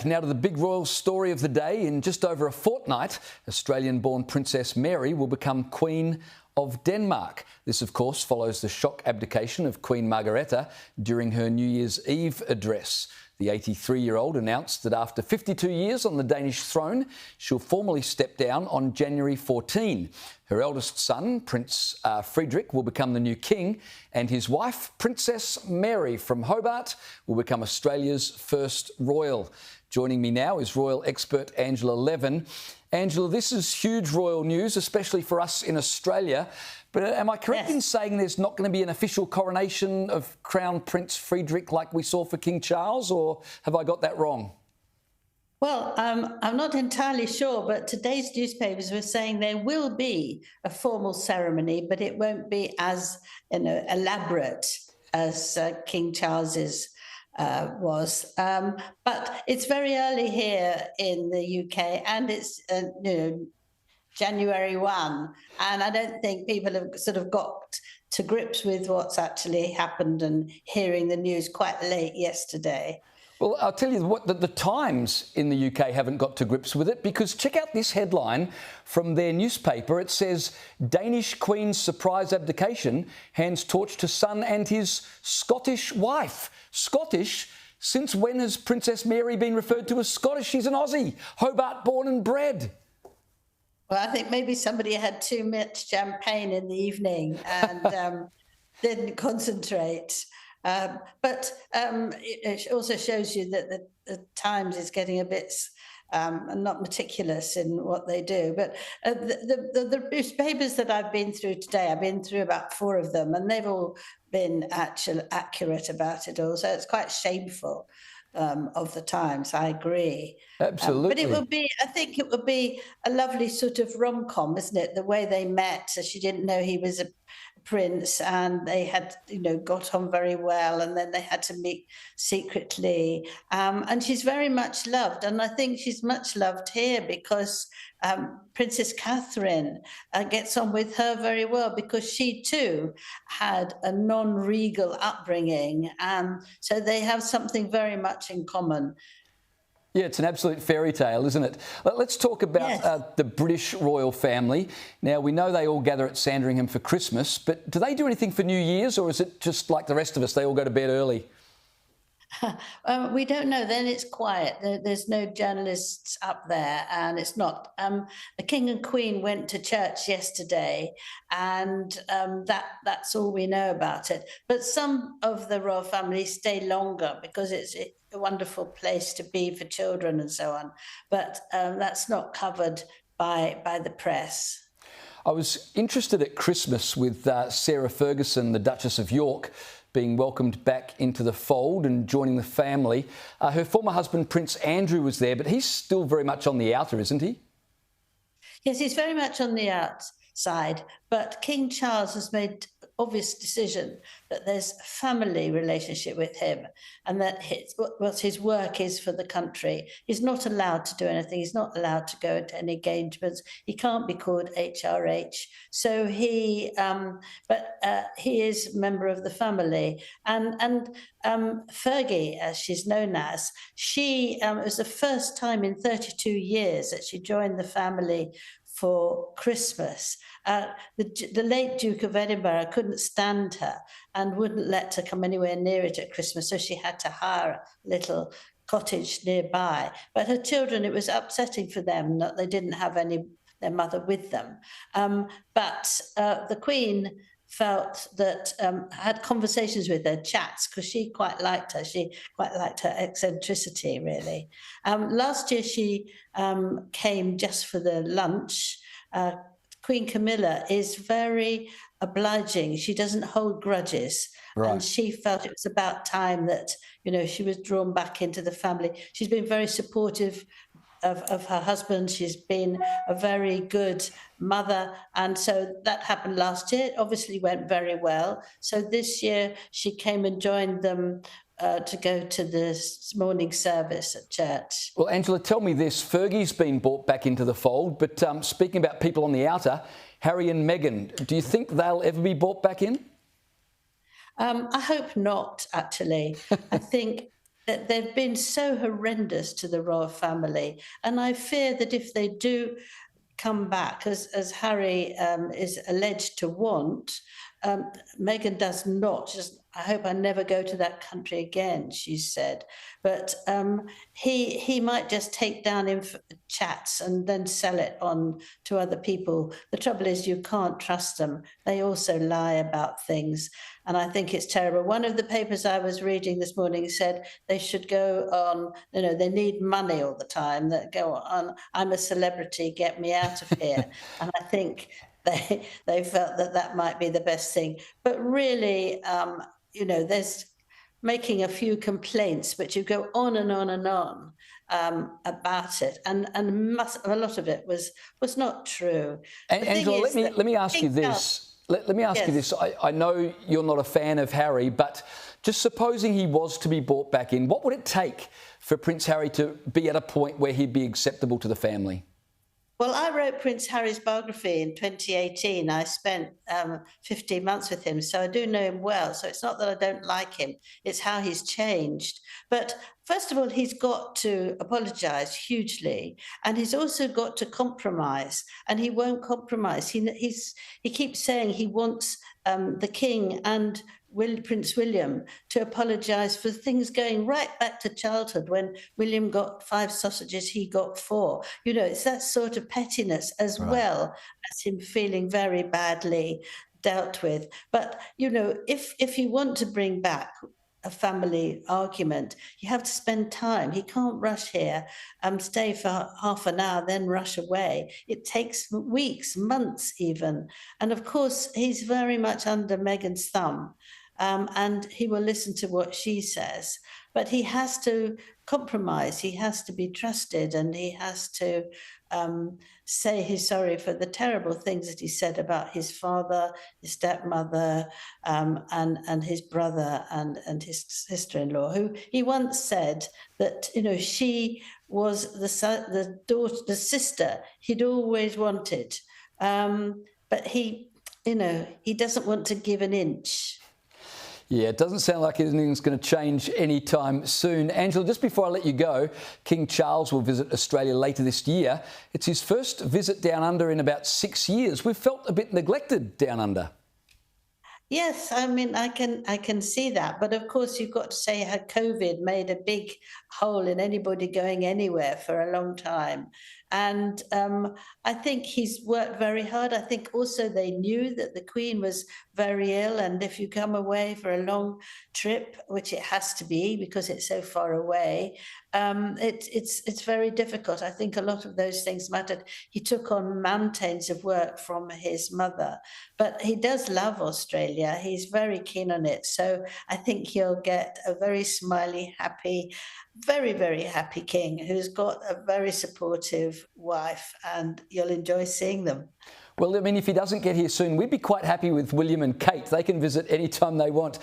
Now to the big royal story of the day. In just over a fortnight, Australian-born Princess Mary will become Queen of Denmark. This, of course, follows the shock abdication of Queen Margrethe during her New Year's Eve address. The 83-year-old announced that after 52 years on the Danish throne, she'll formally step down on January 14. Her eldest son, Prince Frederik, will become the new king, and his wife, Princess Mary from Hobart, will become Australia's first royal. Joining me now is royal expert Angela Levin. Angela, this is huge royal news, especially for us in Australia. But am I correct in saying there's not going to be an official coronation of Crown Prince Frederik like we saw for King Charles, or have I got that wrong? Well, I'm not entirely sure, but today's newspapers were saying there will be a formal ceremony, but it won't be as elaborate as King Charles's was. But it's very early here in the UK, and it's January 1, and I don't think people have sort of got to grips with what's actually happened and hearing the news quite late yesterday. Well, I'll tell you what, the Times in the UK haven't got to grips with it, because check out this headline from their newspaper. It says, Danish Queen's surprise abdication hands torch to son and his Scottish wife. Scottish? Since when has Princess Mary been referred to as Scottish? She's an Aussie, Hobart born and bred. Well, I think maybe somebody had too much champagne in the evening and didn't concentrate. But it also shows you that the Times is getting a bit not meticulous in what they do. But the newspapers that I've been through today, I've been through about 4 of them, and they've all been accurate about it all. So it's quite shameful of the Times, I agree. Absolutely. But it will be, I think it would be a lovely sort of rom-com, isn't it? The way they met, so she didn't know he was a prince, and they had, got on very well, and then they had to meet secretly. And she's very much loved, and I think she's much loved here because Princess Catherine gets on with her very well, because she too had a non-regal upbringing, so they have something very much in common. Yeah, it's an absolute fairy tale, isn't it? Let's talk about the British royal family. Now, we know they all gather at Sandringham for Christmas, but do they do anything for New Year's, or is it just like the rest of us, they all go to bed early? We don't know. Then it's quiet. There's no journalists up there, and it's not. The King and Queen went to church yesterday, and that's all we know about it. But some of the royal family stay longer because it's a wonderful place to be for children and so on. But that's not covered by the press. I was interested at Christmas with Sarah Ferguson, the Duchess of York, being welcomed back into the fold and joining the family. Her former husband, Prince Andrew, was there, but he's still very much on the outer, isn't he? Yes, he's very much on the outside, but King Charles has made obvious decision that there's a family relationship with him, and that what his work is for the country. He's not allowed to do anything. He's not allowed to go into any engagements. He can't be called HRH. So he is a member of the family. And Fergie, as she's known as, it was the first time in 32 years that she joined the family for Christmas. The late Duke of Edinburgh couldn't stand her and wouldn't let her come anywhere near it at Christmas, so she had to hire a little cottage nearby. But her children, it was upsetting for them that they didn't have their mother with them. But the Queen felt that, had conversations with her, chats, because she quite liked her. She quite liked her eccentricity, really. Last year she came just for the lunch. Queen Camilla is very obliging. She doesn't hold grudges. Right. And she felt it was about time that, she was drawn back into the family. She's been very supportive of her husband. She's been a very good mother. And so that happened last year. It obviously went very well. So this year she came and joined them to go to this morning service at church. Well, Angela, tell me this. Fergie's been brought back into the fold, but speaking about people on the outer, Harry and Meghan, do you think they'll ever be brought back in? I hope not, actually. I think they've been so horrendous to the royal family, and I fear that if they do come back, as Harry is alleged to want. Meghan does not. Just, I hope I never go to that country again, she said. But he might just take down chats and then sell it on to other people. The trouble is, you can't trust them. They also lie about things, and I think it's terrible. One of the papers I was reading this morning said they should go on. You know, they need money all the time. That go on. I'm a celebrity. Get me out of here. And I think they felt that that might be the best thing. But really, there's making a few complaints, but you go on and on and on about it, and a lot of it was not true. Angela, let me ask you this. Let me ask you this. I know you're not a fan of Harry, but just supposing he was to be brought back in, what would it take for Prince Harry to be at a point where he'd be acceptable to the family? Well, I wrote Prince Harry's biography in 2018. I spent 15 months with him, so I do know him well. So it's not that I don't like him, it's how he's changed. But first of all, he's got to apologise hugely, and he's also got to compromise, and he won't compromise. He keeps saying he wants the King and Prince William to apologise for things going right back to childhood, when William got 5 sausages, he got 4. You know, it's that sort of pettiness, as well as him feeling very badly dealt with. But, you know, if you want to bring back a family argument, you have to spend time. He can't rush here, stay for half an hour, then rush away. It takes weeks, months even. And of course, he's very much under Meghan's thumb. And he will listen to what she says. But he has to compromise. He has to be trusted, and he has to say he's sorry for the terrible things that he said about his father, his stepmother, and his brother and his sister-in-law, who he once said that, you know, she was the daughter, the sister he'd always wanted. But he doesn't want to give an inch. Yeah, it doesn't sound like anything's going to change anytime soon. Angela, just before I let you go, King Charles will visit Australia later this year. It's his first visit down under in about 6 years. We've felt a bit neglected down under. Yes, I mean, I can see that. But of course, you've got to say how COVID made a big hole in anybody going anywhere for a long time. And I think he's worked very hard. I think also they knew that the Queen was very ill. And if you come away for a long trip, which it has to be because it's so far away, it's very difficult. I think a lot of those things mattered. He took on mountains of work from his mother, but he does love Australia. He's very keen on it. So I think he'll get a very smiley, happy, very, very happy king who's got a very supportive wife, and you'll enjoy seeing them. Well, I mean, if he doesn't get here soon, we'd be quite happy with William and Kate. They can visit anytime they want.